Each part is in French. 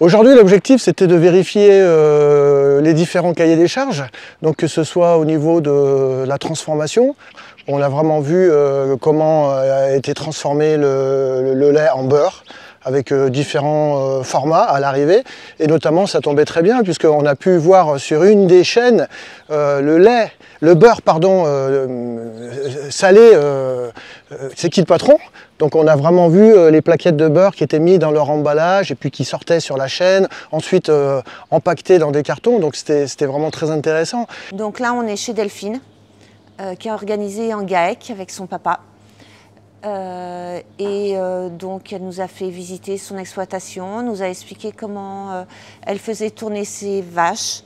Aujourd'hui, l'objectif, c'était de vérifier les différents cahiers des charges, donc que ce soit au niveau de la transformation. On a vraiment vu comment a été transformé le lait en beurre, avec différents formats à l'arrivée. Et notamment, ça tombait très bien, puisqu'on a pu voir sur une des chaînes le beurre salé, c'est qui le patron? Donc on a vraiment vu les plaquettes de beurre qui étaient mises dans leur emballage et puis qui sortaient sur la chaîne, ensuite empaquetées dans des cartons, donc c'était vraiment très intéressant. Donc là on est chez Delphine, qui a organisé en GAEC avec son papa. Donc elle nous a fait visiter son exploitation, nous a expliqué comment elle faisait tourner ses vaches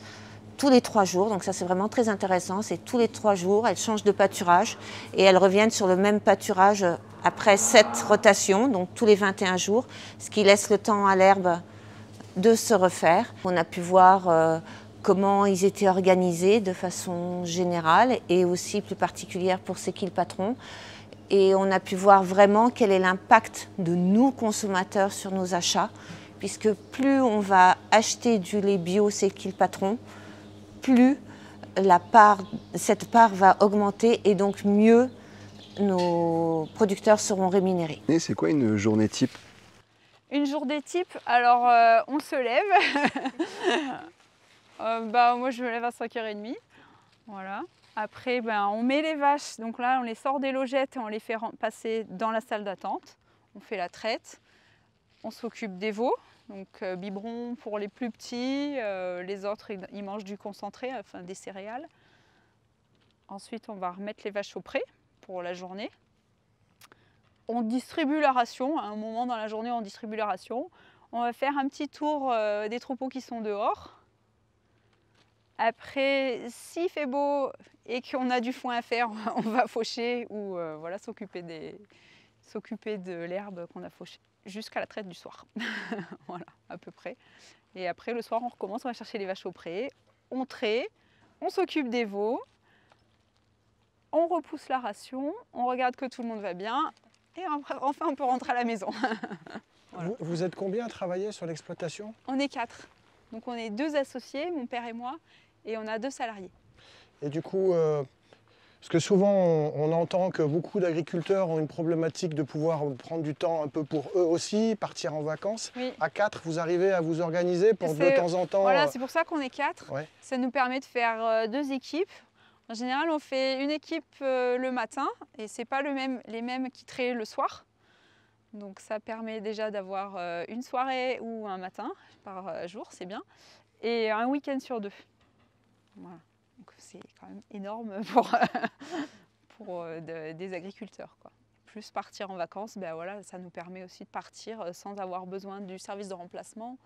tous les 3 jours, donc ça c'est vraiment très intéressant, c'est tous les 3 jours, elles changent de pâturage et elles reviennent sur le même pâturage après 7 rotations, donc tous les 21 jours, ce qui laisse le temps à l'herbe de se refaire. On a pu voir comment ils étaient organisés de façon générale et aussi plus particulière pour C'est qui le patron. Et on a pu voir vraiment quel est l'impact de nous consommateurs sur nos achats, puisque plus on va acheter du lait bio C'est qui le patron, plus cette part va augmenter et donc mieux nos producteurs seront rémunérés. Et c'est quoi une journée type? Une journée type, alors on se lève. Moi je me lève à 5h30. Voilà. Après on met les vaches, donc là on les sort des logettes et on les fait passer dans la salle d'attente. On fait la traite, on s'occupe des veaux. Donc biberon pour les plus petits, les autres ils mangent du concentré, enfin des céréales. Ensuite on va remettre les vaches au pré pour la journée. On distribue la ration, à un moment dans la journée on distribue la ration. On va faire un petit tour des troupeaux qui sont dehors. Après, s'il fait beau et qu'on a du foin à faire, on va faucher ou voilà, s'occuper de l'herbe qu'on a fauchée jusqu'à la traite du soir. Voilà, à peu près. Et après, le soir, on recommence, on va chercher les vaches au pré, on traite, on s'occupe des veaux, on repousse la ration, on regarde que tout le monde va bien et enfin, on peut rentrer à la maison. Voilà. Vous êtes combien à travailler sur l'exploitation? On est 4. Donc on est 2 associés, mon père et moi, et on a 2 salariés. Et du coup, parce que souvent on entend que beaucoup d'agriculteurs ont une problématique de pouvoir prendre du temps un peu pour eux aussi, partir en vacances. Oui. À 4, vous arrivez à vous organiser pour de temps en temps... Voilà, c'est pour ça qu'on est 4. Ouais. Ça nous permet de faire 2 équipes. En général, on fait une équipe le matin, et ce n'est pas les mêmes qui traitent le soir. Donc ça permet déjà d'avoir une soirée ou un matin par jour, c'est bien, et un week-end sur 2. Voilà. Donc c'est quand même énorme pour des agriculteurs, quoi. Plus partir en vacances, voilà, ça nous permet aussi de partir sans avoir besoin du service de remplacement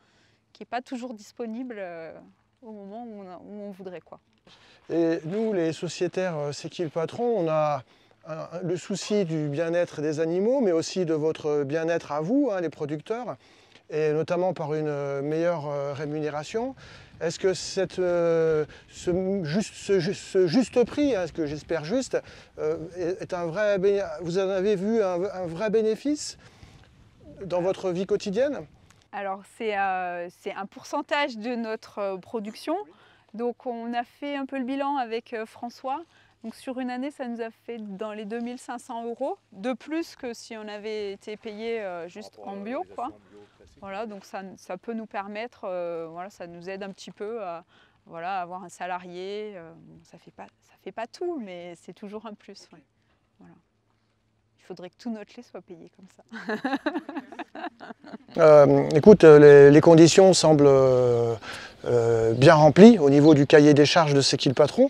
qui n'est pas toujours disponible au moment où on voudrait, quoi. Et nous, les sociétaires, C'est qui le patron, on a le souci du bien-être des animaux, mais aussi de votre bien-être à vous, les producteurs, et notamment par une meilleure rémunération. Est-ce que ce juste prix, ce que j'espère juste, est un vrai, vous en avez vu un vrai bénéfice dans votre vie quotidienne? Alors c'est un pourcentage de notre production. Donc on a fait un peu le bilan avec François. Donc sur une année, ça nous a fait dans les 2 500 € de plus que si on avait été payé juste en bio, quoi. Voilà, donc ça peut nous permettre, voilà, ça nous aide un petit peu à voilà, avoir un salarié. Ça fait pas tout, mais c'est toujours un plus. Ouais. Voilà. Il faudrait que tout notre lait soit payé comme ça. Écoute, les conditions semblent bien remplies au niveau du cahier des charges de C'est qui le patron.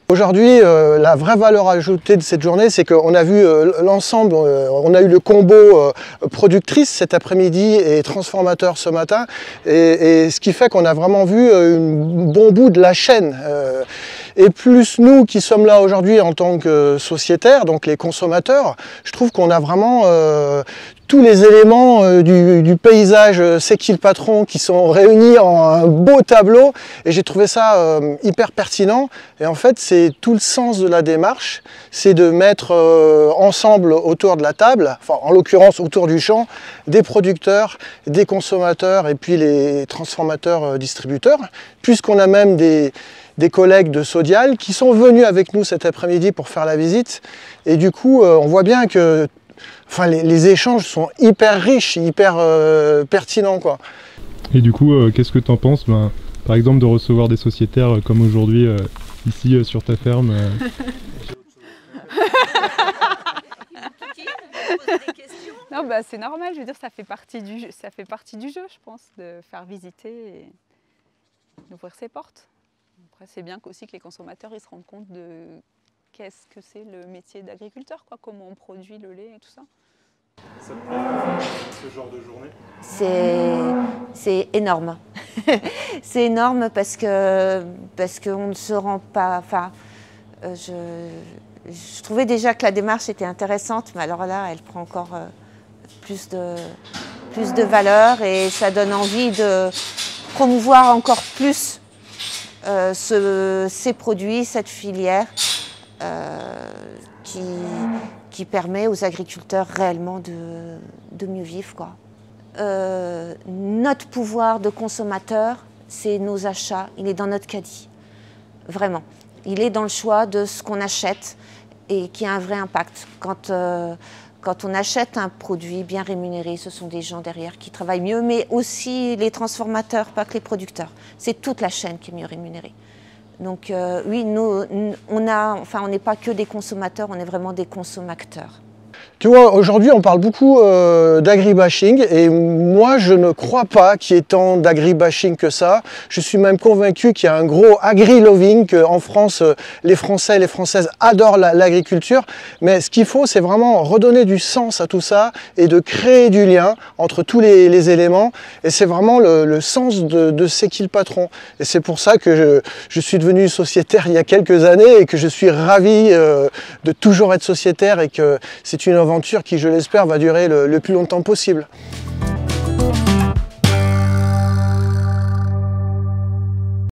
Aujourd'hui, la vraie valeur ajoutée de cette journée, c'est qu'on a vu l'ensemble, on a eu le combo productrice cet après-midi et transformateur ce matin, et ce qui fait qu'on a vraiment vu un bon bout de la chaîne. et plus nous qui sommes là aujourd'hui en tant que sociétaires, donc les consommateurs, je trouve qu'on a vraiment tous les éléments du paysage C'est qui le patron qui sont réunis en un beau tableau, et j'ai trouvé ça hyper pertinent. Et en fait, c'est tout le sens de la démarche, c'est de mettre ensemble autour de la table, enfin en l'occurrence autour du champ, des producteurs, des consommateurs et puis les transformateurs distributeurs, puisqu'on a même des collègues de Sodial qui sont venus avec nous cet après-midi pour faire la visite. Et du coup, on voit bien que les échanges sont hyper riches, hyper pertinents, quoi. Et du coup, qu'est-ce que tu en penses, par exemple, de recevoir des sociétaires comme aujourd'hui, ici sur ta ferme Non, c'est normal, je veux dire, ça fait partie du jeu, je pense, de faire visiter et d'ouvrir ses portes. Après, c'est bien aussi que les consommateurs ils se rendent compte de qu'est-ce que c'est le métier d'agriculteur, quoi, comment on produit le lait et tout ça. Ça te plaît ce genre de journée? C'est énorme. C'est énorme parce qu'on ne se rend pas... Je trouvais déjà que la démarche était intéressante, mais alors là, elle prend encore plus de valeur et ça donne envie de promouvoir encore plus ces produits, cette filière qui permet aux agriculteurs réellement de mieux vivre, quoi. Notre pouvoir de consommateur, c'est nos achats, il est dans notre caddie, vraiment. Il est dans le choix de ce qu'on achète et qui a un vrai impact. Quand on achète un produit bien rémunéré, ce sont des gens derrière qui travaillent mieux, mais aussi les transformateurs, pas que les producteurs. C'est toute la chaîne qui est mieux rémunérée. Donc oui, nous, on n'est pas que des consommateurs, on est vraiment des consommateurs. Tu vois, aujourd'hui on parle beaucoup d'agribashing et moi je ne crois pas qu'il y ait tant d'agribashing que ça. Je suis même convaincu qu'il y a un gros agri-loving, qu'en France les Français et les Françaises adorent l'agriculture. Mais ce qu'il faut, c'est vraiment redonner du sens à tout ça et de créer du lien entre tous les éléments. Et c'est vraiment le sens de C'est qui le patron. Et c'est pour ça que je suis devenu sociétaire il y a quelques années et que je suis ravi de toujours être sociétaire et que c'est une aventure qui, je l'espère, va durer le plus longtemps possible.